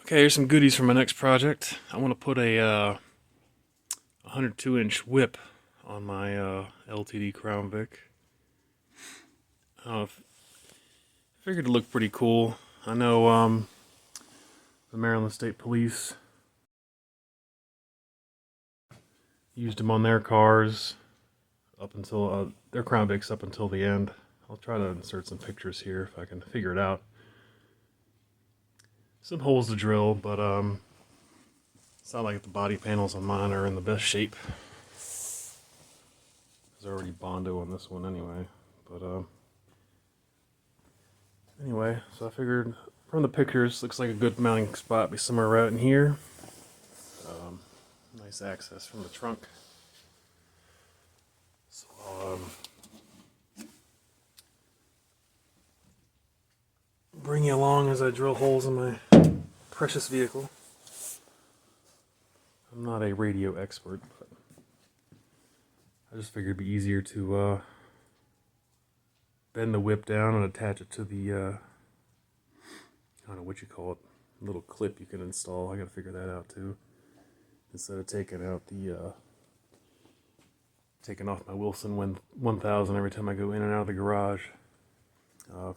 Okay, here's some goodies for my next project. I want to put a 102-inch whip on my LTD Crown Vic. I figured it looked pretty cool. I know the Maryland State Police used them on their cars up until their Crown Vics up until the end. I'll try to insert some pictures here if I can figure it out. Some holes to drill, but it's not like the body panels on mine are in the best shape. There's already Bondo on this one anyway, but anyway, so I figured from the pictures, looks like a good mounting spot be somewhere right in here. Nice access from the trunk. So I'll bring you along as I drill holes in my precious vehicle. I'm not a radio expert, but I just figured it'd be easier to bend the whip down and attach it to the, I don't know what you call it, little clip you can install. I gotta figure that out too. Instead of taking out the, taking off my Wilson 1000 every time I go in and out of the garage.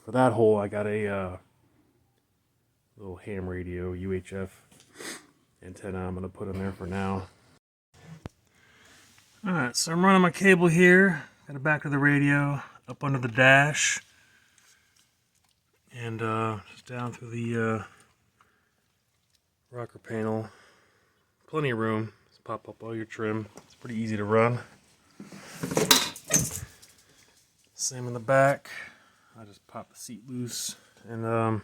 For that hole, I got a little ham radio UHF antenna I'm gonna put in there for now. Alright, so I'm running my cable here. Got it back to the radio, up under the dash, and just down through the rocker panel. Plenty of room. Just pop up all your trim. It's pretty easy to run. Same in the back. I just pop the seat loose, and if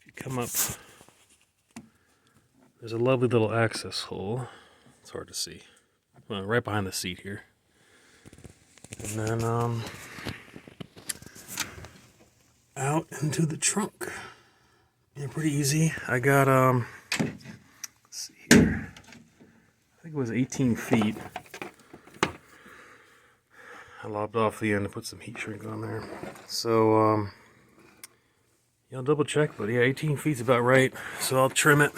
you come up, there's a lovely little access hole. It's hard to see. Well, right behind the seat here. And then out into the trunk. Yeah, pretty easy. I got let's see here. I think it was 18 feet. I lobbed off the end to put some heat shrink on there. So yeah, I'll double check, but yeah, 18 feet's about right. So I'll trim it.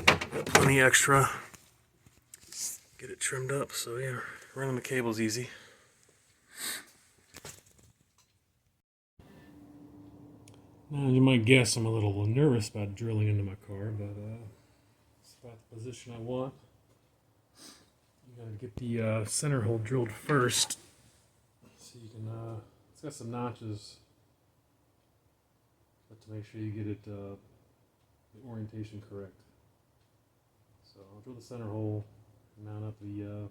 Got plenty extra. Get it trimmed up, so yeah, running the cable's easy. Now you might guess I'm a little nervous about drilling into my car, but it's about the position I want. You gotta get the center hole drilled first, so you can. It's got some notches, but to make sure you get it the orientation correct. So I'll drill the center hole, mount up the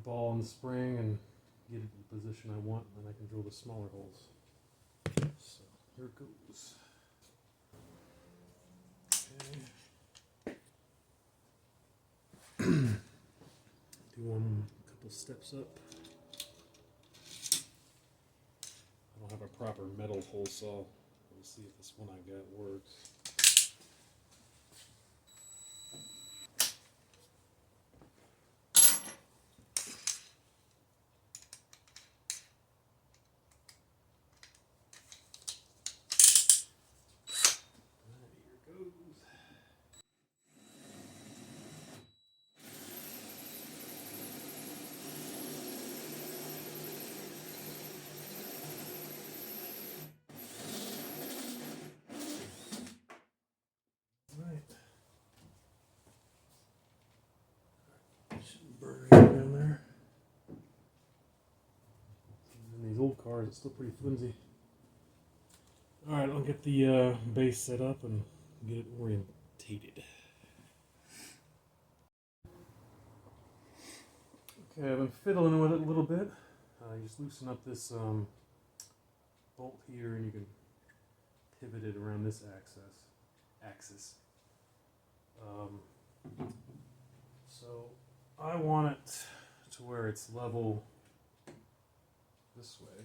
ball and the spring, and get it to the position I want, and then I can drill the smaller holes. So here it goes. Okay. Do one couple steps up. I don't have a proper metal hole saw. Let's see if this one I got works. Burn right down there. And these old cars, it's still pretty flimsy. Alright, I'll get the base set up and get it orientated. Okay, I've been fiddling with it a little bit. You just loosen up this bolt here, and you can pivot it around this axis. So I want it to where it's level this way.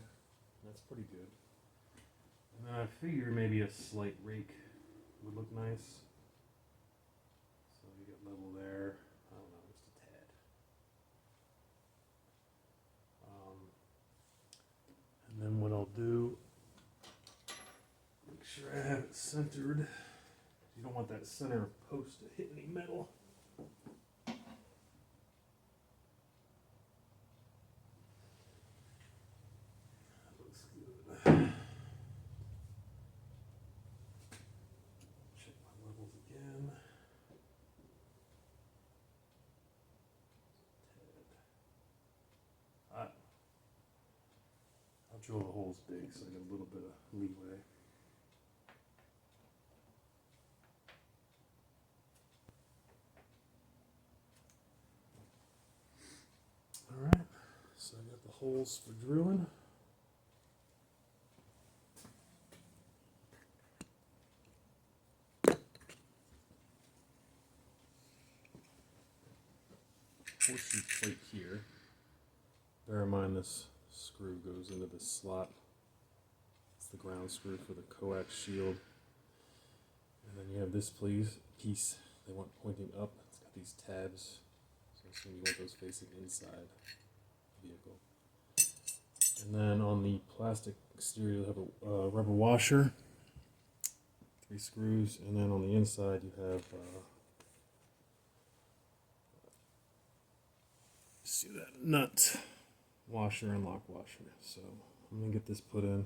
That's pretty good. And then I figure maybe a slight rake would look nice. So you get level there. I don't know, just a tad. And then what I'll do centered. You don't want that center post to hit any metal. That looks good. Check my levels again. I'll drill the holes big so I get a little bit of leeway. Alright, so I got the holes for drilling. Horseshoe plate here. Bear in mind this screw goes into this slot. It's the ground screw for the coax shield. And then you have this piece they want pointing up. It's got these tabs. So I assume you want those facing inside the vehicle. And then on the plastic exterior you have a rubber washer. 3 screws. And then on the inside you have see that nut washer and lock washer. So I'm gonna get this put in.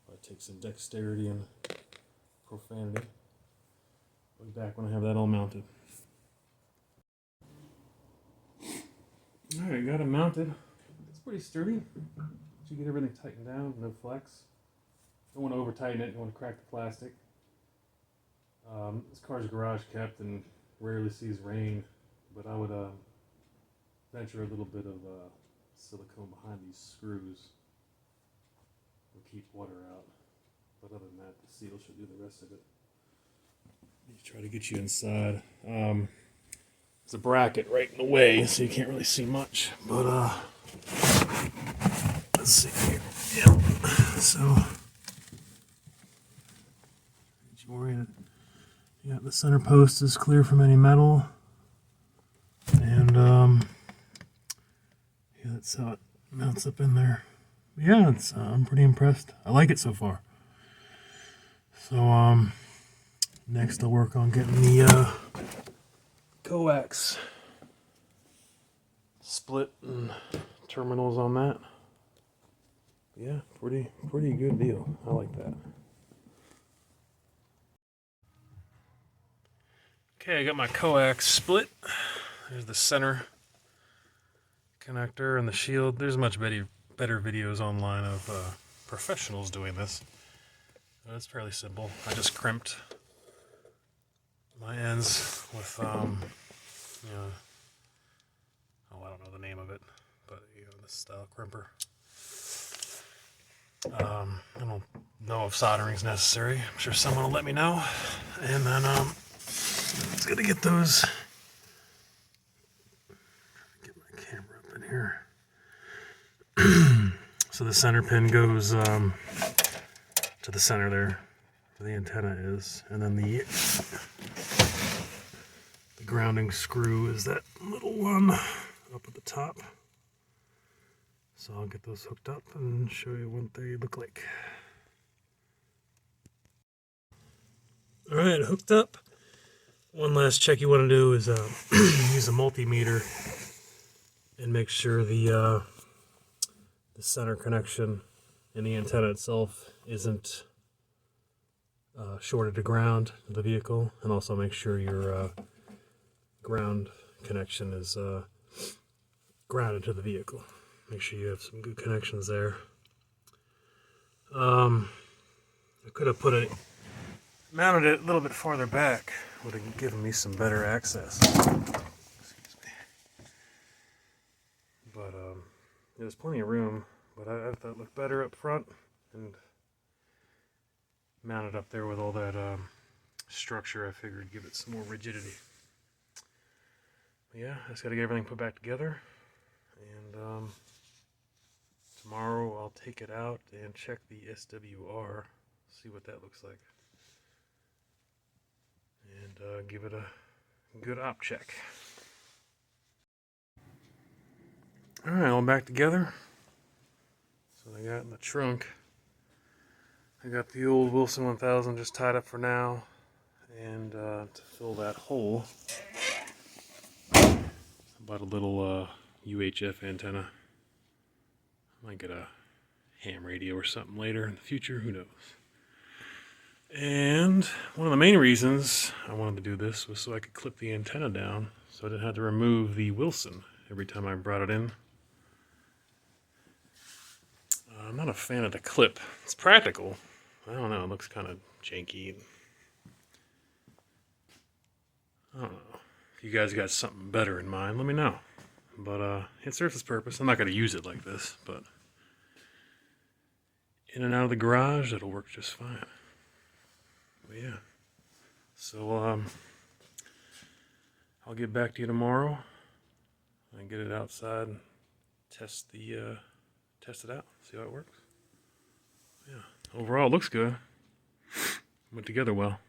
Probably take some dexterity and profanity. I'll be back when I have that all mounted. Alright, got it mounted. It's pretty sturdy. You get everything tightened down, no flex. Don't want to over tighten it, don't want to crack the plastic. This car's garage kept and rarely sees rain, but I would venture a little bit of silicone behind these screws will keep water out. But other than that, the seal should do the rest of it. Try to get you inside. There's a bracket right in the way, so you can't really see much. But let's see here. Yep. So you orient it. Yeah, the center post is clear from any metal, and yeah, that's how it mounts up in there. Yeah, it's I'm pretty impressed. I like it so far. So next I'll work on getting the coax split and terminals on that. Yeah, pretty good deal. I like that. Okay, I got my coax split. There's the center connector and the shield. There's much better videos online of professionals doing this. It's fairly simple. I just crimped my ends with, you know, oh, I don't know the name of it, but you know, this style crimper. I don't know if soldering's necessary. I'm sure someone will let me know. And then it's gonna get those. Get my camera up in here. So the center pin goes to the center there, where the antenna is, and then the grounding screw is that little one up at the top. So I'll get those hooked up and show you what they look like. Alright, hooked up. One last check you want to do is use a multimeter and make sure the center connection in the antenna itself isn't shorted to ground to the vehicle, and also make sure your ground connection is grounded to the vehicle. Make sure you have some good connections there. I could have mounted it a little bit farther back. Would have given me some better access. Excuse me. But there's plenty of room. But I thought it looked better up front and mounted up there with all that structure. I figured give it some more rigidity. But yeah, I just got to get everything put back together. And tomorrow I'll take it out and check the SWR, see what that looks like, and give it a good op check. Alright, all back together. So I got in the trunk. I got the old Wilson 1000 just tied up for now, and to fill that hole, I bought a little UHF antenna. I might get a ham radio or something later in the future, who knows. And one of the main reasons I wanted to do this was so I could clip the antenna down so I didn't have to remove the Wilson every time I brought it in. I'm not a fan of the clip. It's practical. I don't know, it looks kind of janky. I don't know. If you guys got something better in mind, let me know. But it serves its purpose. I'm not going to use it like this, but in and out of the garage, it'll work just fine. But yeah. So I'll get back to you tomorrow and get it outside and test it out, see how it works. Yeah. Overall, it looks good. Went together well.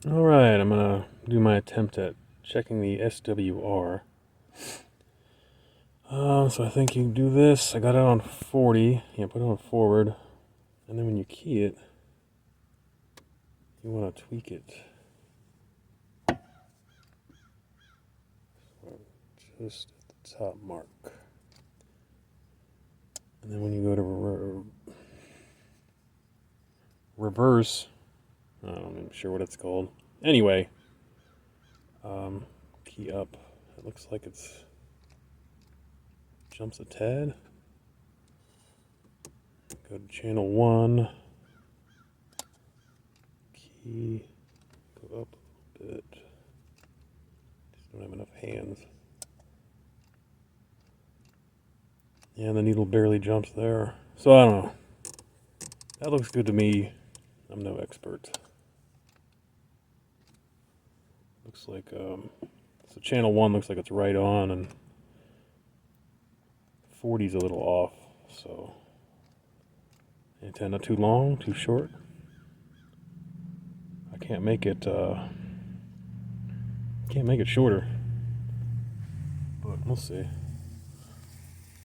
Alright, I'm going to do my attempt at checking the SWR. So I think you can do this. I got it on 40. Yeah, put it on forward. And then when you key it, you want to tweak it. So just at the top mark. And then when you go to reverse, I'm not even sure what it's called. Anyway, key up. It looks like it's jumps a tad. Go to channel 1. Key. Go up a little bit. Just don't have enough hands. Yeah, the needle barely jumps there. So I don't know. That looks good to me. I'm no expert. Looks like, so channel 1 looks like it's right on, and 40's a little off, so antenna too long, too short. I can't make it shorter, but we'll see.